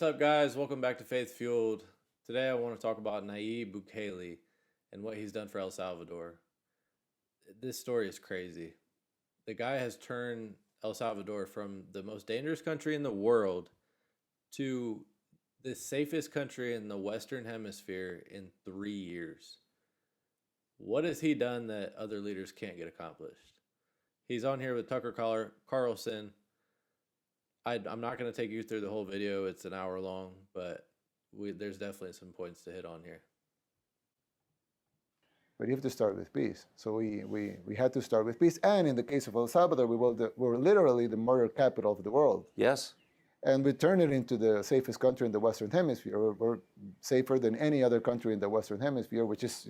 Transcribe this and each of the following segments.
What's up, guys? Welcome back to Faith Fueled. Today I want to talk about Nayib Bukele and what he's done for El Salvador. This story is crazy. The guy has turned El Salvador from the most dangerous country in the world to the safest country in the Western Hemisphere in 3 years. What has he done that other leaders can't get accomplished? He's on here with Tucker Carlson. I'm not going to take you through the whole video. It's an hour long, but there's definitely some points to hit on here. But you have to start with peace. So we had to start with peace. And in the case of El Salvador, we were literally the murder capital of the world. Yes. And we turned it into the safest country in the Western Hemisphere. We're safer than any other country in the Western Hemisphere, which is,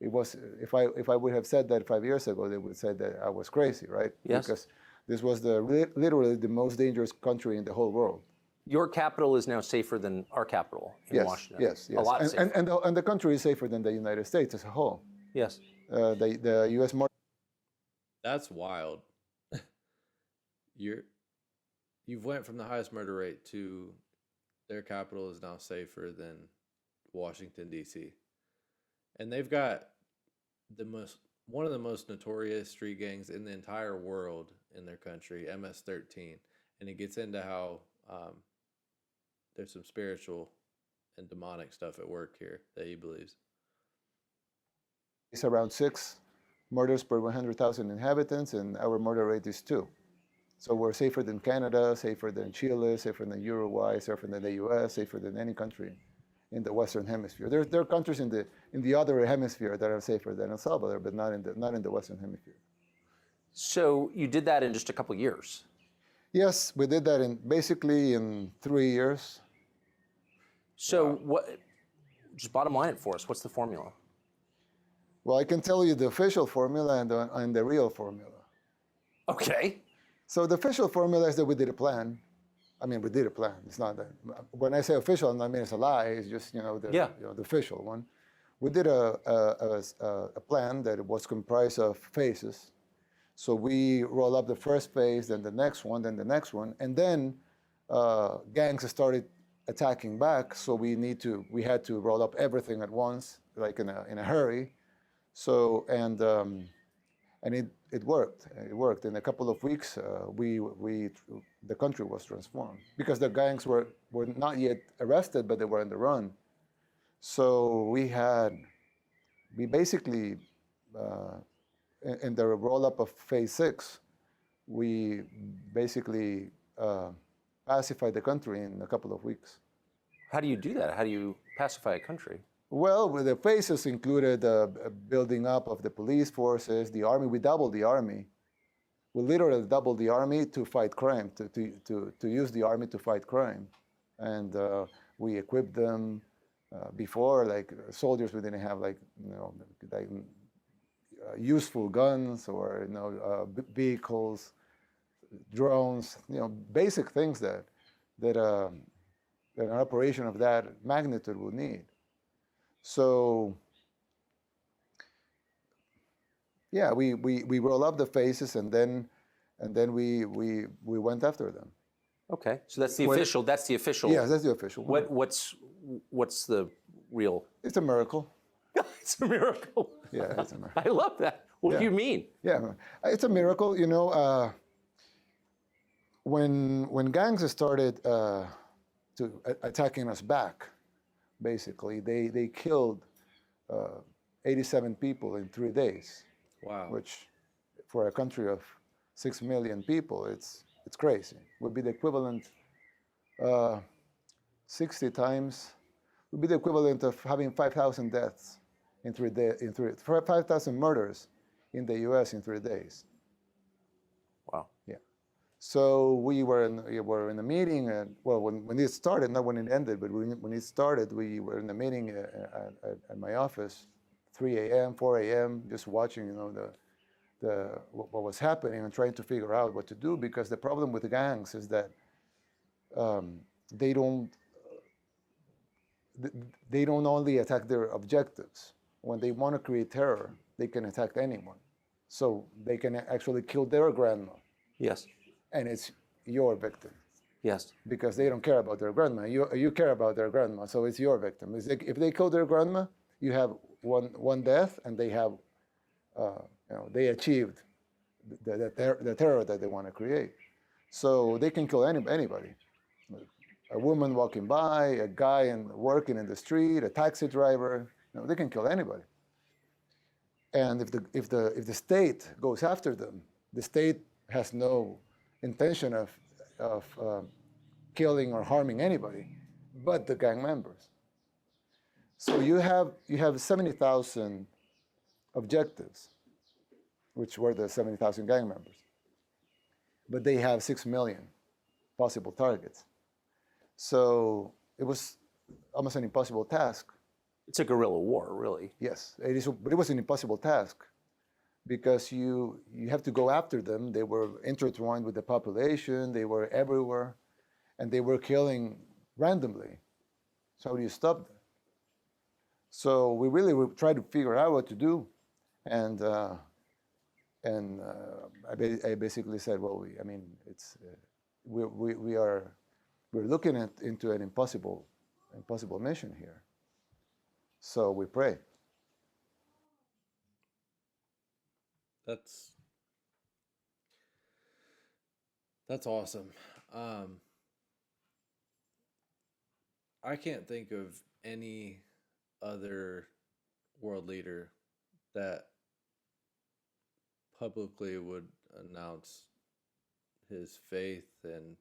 it was, if I would have said that 5 years ago, they would say that I was crazy, right? Yes. Because this was literally the most dangerous country in the whole world. Your capital is now safer than our capital in Washington. Yes. A lot safer. And the country is safer than the United States as a whole. Yes. The U.S. That's wild. You've went from the highest murder rate to their capital is now safer than Washington, D.C. And they've got one of the most notorious street gangs in the entire world in their country, MS-13. And it gets into how there's some spiritual and demonic stuff at work here that he believes. It's around 6 murders per 100,000 inhabitants, and our murder rate is 2. So we're safer than Canada, safer than Chile, safer than Uruguay, safer than the U.S., safer than any country in the Western Hemisphere. There are countries in the other hemisphere that are safer than El Salvador, but not in the Western Hemisphere. So you did that in just a couple of years? Yes, we did that basically in 3 years. So what? Just bottom line it for us. What's the formula? Well, I can tell you the official formula and the real formula. Okay. So the official formula is that we did a plan. I mean, we did a plan. It's not that. When I say official, I mean it's a lie. It's just the official one. We did a plan that was comprised of phases. So we roll up the first phase, then the next one, then the next one, and then gangs started attacking back. So we had to roll up everything at once, like in a hurry. So and it worked. It worked. In a couple of weeks, the country was transformed because the gangs were not yet arrested, but they were on the run. So we basically in the roll-up of phase 6, we basically pacified the country in a couple of weeks. How do you do that? How do you pacify a country? Well, the phases included building up of the police forces, the army. We doubled the army. We literally doubled the army to fight crime, to use the army to fight crime. And we equipped them before, like soldiers, we didn't have useful guns or vehicles, drones, basic things that an operation of that magnitude would need. So, yeah, we roll up the phases and then we went after them. Okay, so that's the official. That's the official. Yes, that's the official one. What's the real? It's a miracle. It's a miracle. Yeah, it's a miracle. I love that. What do you mean? Yeah, it's a miracle. When gangs started attacking us back, basically, they killed 87 people in 3 days. Wow. Which, for a country of 6 million people, it's crazy. Would be the equivalent 60 times. Would be the equivalent of having 5,000 deaths in 3 days. 5,000 murders in the U.S. in 3 days. Wow. Yeah. So we were in a meeting, and when it started, not when it ended, but when it started, we were in a meeting at my office, 3 a.m., 4 a.m., just watching, what was happening and trying to figure out what to do, because the problem with the gangs is that they don't only attack their objectives. When they want to create terror, they can attack anyone. So they can actually kill their grandma. Yes. And it's your victim. Yes. Because they don't care about their grandma. You care about their grandma, so it's your victim. It's like if they kill their grandma, you have one death, and they have, they achieved the terror that they want to create. So they can kill anybody. A woman walking by, a guy working in the street, a taxi driver. They can kill anybody. And if the state goes after them, the state has no intention of killing or harming anybody, but the gang members. So you have 70,000 objectives, which were the 70,000 gang members, but they have 6 million possible targets. So it was almost an impossible task. It's a guerrilla war, really. Yes, but it was an impossible task because you have to go after them. They were intertwined with the population. They were everywhere, and they were killing randomly. So how do you stop them? So we really tried to figure out what to do, and I basically said, well, we're looking into an impossible mission here. So we pray. That's awesome. I can't think of any other world leader that publicly would announce his faith and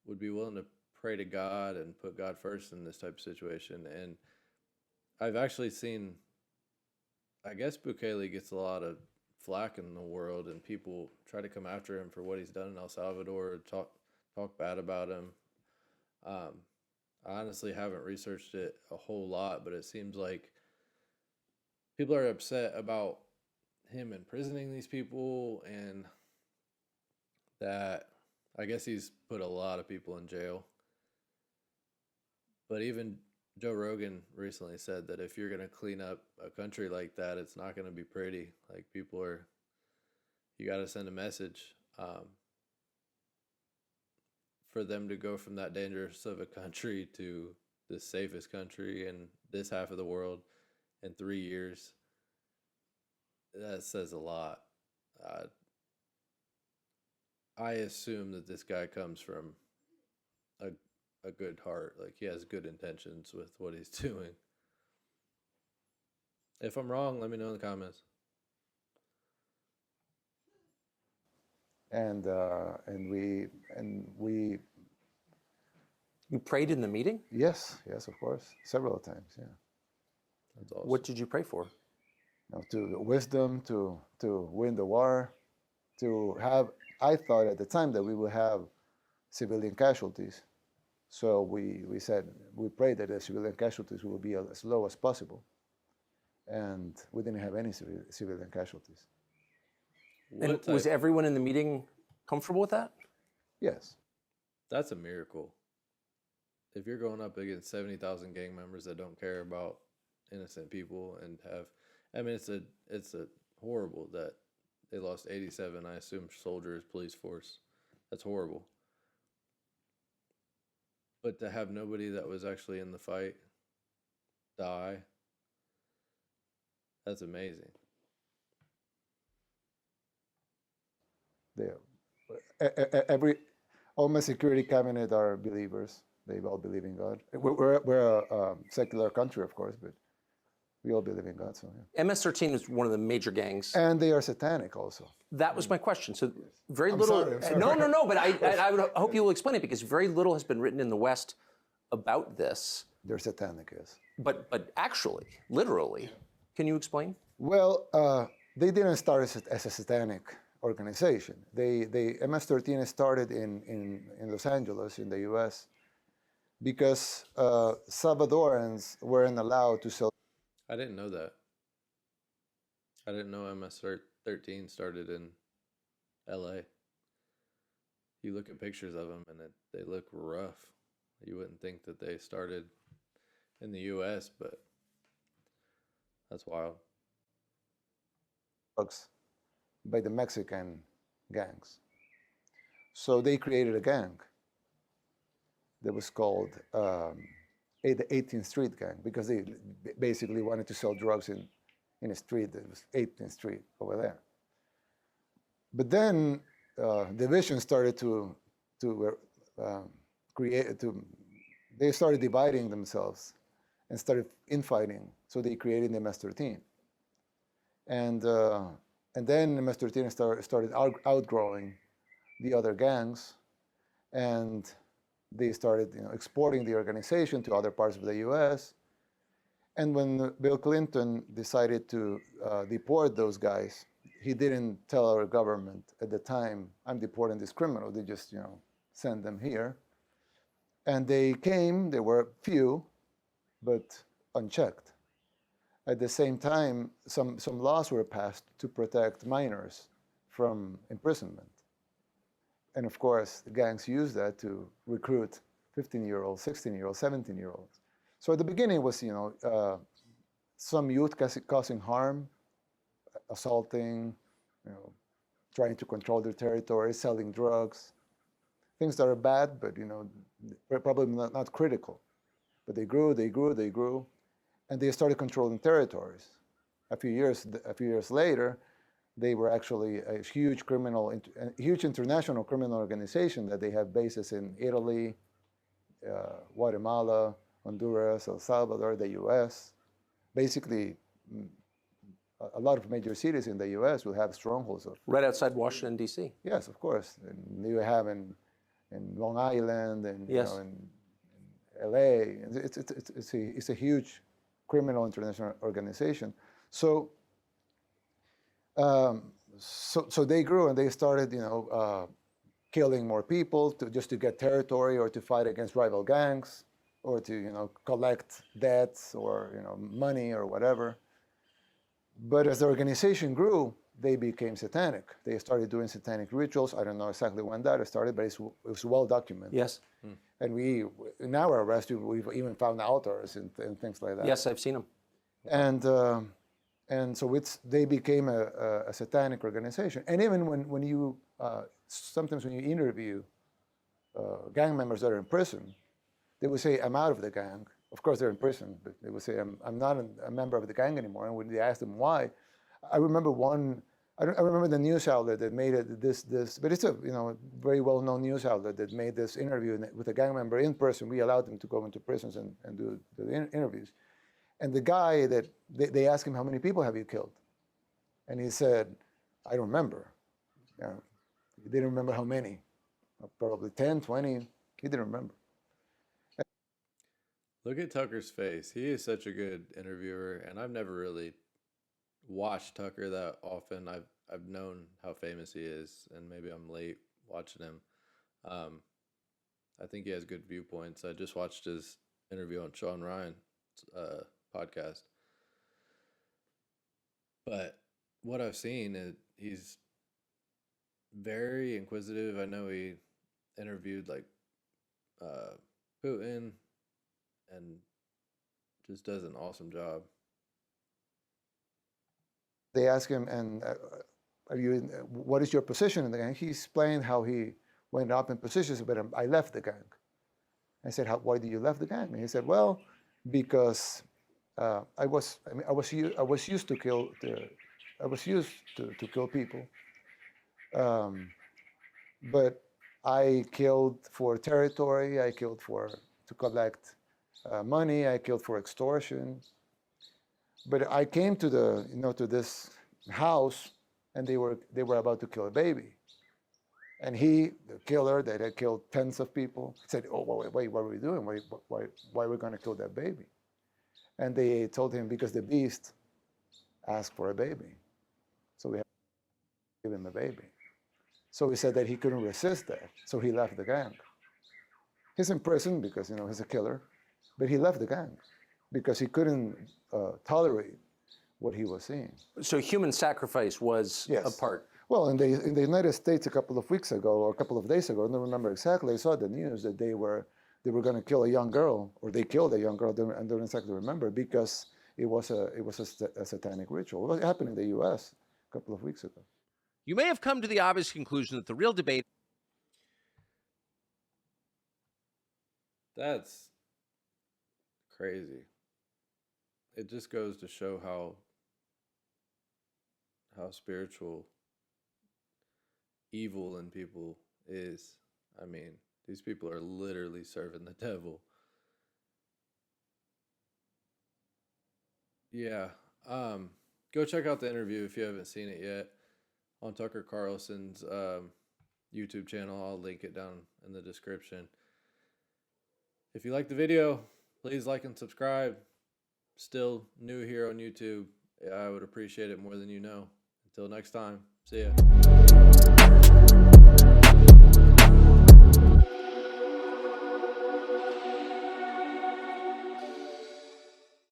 would be willing to pray to God and put God first in this type of situation. And I've actually seen, I guess Bukele gets a lot of flack in the world, and people try to come after him for what he's done in El Salvador, talk bad about him. I honestly haven't researched it a whole lot, but it seems like people are upset about him imprisoning these people, and that I guess he's put a lot of people in jail. But even Joe Rogan recently said that if you're going to clean up a country like that, it's not going to be pretty. Like, you got to send a message. For them to go from that dangerous of a country to the safest country in this half of the world in 3 years, that says a lot. I assume that this guy comes from a good heart. Like, he has good intentions with what he's doing. If I'm wrong, let me know in the comments. And we. You prayed in the meeting? Yes, of course, several times. Yeah. That's awesome. What did you pray for? To wisdom, to win the war, to have. I thought at the time that we would have civilian casualties, so we prayed that the civilian casualties will be as low as possible, and we didn't have any civilian casualties. And was everyone in the meeting comfortable with that? Yes. That's a miracle. If you're going up against 70,000 gang members that don't care about innocent people and have, it's a horrible that they lost 87, I assume, soldiers, police force. That's horrible. But to have nobody that was actually in the fight die, that's amazing. All my security cabinet are believers. They all believe in God. We're a secular country, of course, but we all believe in God. So yeah. MS-13 is one of the major gangs, and they are satanic also. That was my question. So very I'm little. sorry. No. But I would hope you will explain it, because very little has been written in the West about this. They're satanic, yes. But actually, literally, can you explain? Well, they didn't start as a satanic organization. They MS-13 started in Los Angeles in the U.S. because Salvadorans weren't allowed to sell. I didn't know that. I didn't know MS-13 started in L.A. You look at pictures of them and they look rough. You wouldn't think that they started in the U.S., but that's wild. By the Mexican gangs. So they created a gang that was called the 18th Street Gang, because they basically wanted to sell drugs in a street that was 18th Street over there. But then division started to they started dividing themselves and started infighting. So they created the MS-13. And then MS-13 started outgrowing the other gangs, and they started exporting the organization to other parts of the U.S. And when Bill Clinton decided to deport those guys, he didn't tell our government at the time, I'm deporting this criminal. They just send them here. And they came, there were few, but unchecked. At the same time, some laws were passed to protect minors from imprisonment. And of course, the gangs used that to recruit 15-year-olds, 16-year-olds, 17-year-olds. So at the beginning it was, some youth causing harm, assaulting, trying to control their territory, selling drugs, things that are bad, but probably not critical. But they grew, and they started controlling territories. A few years later, they were actually a huge international criminal organization that they have bases in Italy, Guatemala, Honduras, El Salvador, the U.S. Basically, a lot of major cities in the U.S. will have strongholds of. Right outside Washington, D.C. Yes, of course. And you have in Long Island and yes. In L.A. It's a huge criminal international organization. So they grew and they started, killing more people just to get territory or to fight against rival gangs or to, collect debts or, money or whatever. But as the organization grew, they became satanic. They started doing satanic rituals. I don't know exactly when that started, but it was well documented. Yes. And in our arrest, we've even found authors and things like that. Yes, I've seen them. And so they became a satanic organization. And even when you, sometimes when you interview gang members that are in prison, they would say, I'm out of the gang. Of course, they're in prison, but they would say, I'm not a member of the gang anymore. And when they asked them why, I remember I remember the news outlet that made it this, but it's a very well-known news outlet that made this interview with a gang member in person. We allowed them to go into prisons and do the interviews. And the guy that they asked him, how many people have you killed? And he said, I don't remember. He didn't remember how many, probably 10, 20, he didn't remember. Look at Tucker's face. He is such a good interviewer, and I've never really watched Tucker that often. I've known how famous he is, and maybe I'm late watching him. I think he has good viewpoints. I just watched his interview on Sean Ryan's podcast. But what I've seen is he's very inquisitive. I know he interviewed Putin and just does an awesome job. They asked him, and what is your position in the gang? He explained how he went up in positions, but I left the gang. I said, why did you left the gang? And he said, well, because I was used to kill people, but I killed for territory. I killed to collect money. I killed for extortion. But I came to to this house, and they were about to kill a baby. And the killer that had killed tens of people, said, "Oh, wait, what are we doing? Why are we going to kill that baby?" And they told him, because the beast asked for a baby, so we have to give him a baby. So he said that he couldn't resist that, so he left the gang. He's in prison because he's a killer, but he left the gang because he couldn't tolerate what he was seeing. So human sacrifice was a part. Well, in the United States a couple of weeks ago, or a couple of days ago, I don't remember exactly, I saw the news that they were going to kill a young girl, or they killed a young girl, I don't exactly remember, because it was a satanic ritual. It happened in the U.S. a couple of weeks ago. You may have come to the obvious conclusion that the real debate That's crazy. It just goes to show how spiritual evil in people is. I mean, these people are literally serving the devil. Yeah. Go check out the interview if you haven't seen it yet on Tucker Carlson's YouTube channel. I'll link it down in the description. If you like the video, please like and subscribe. Still new here on YouTube. I would appreciate it more than you know. Until next time, see ya.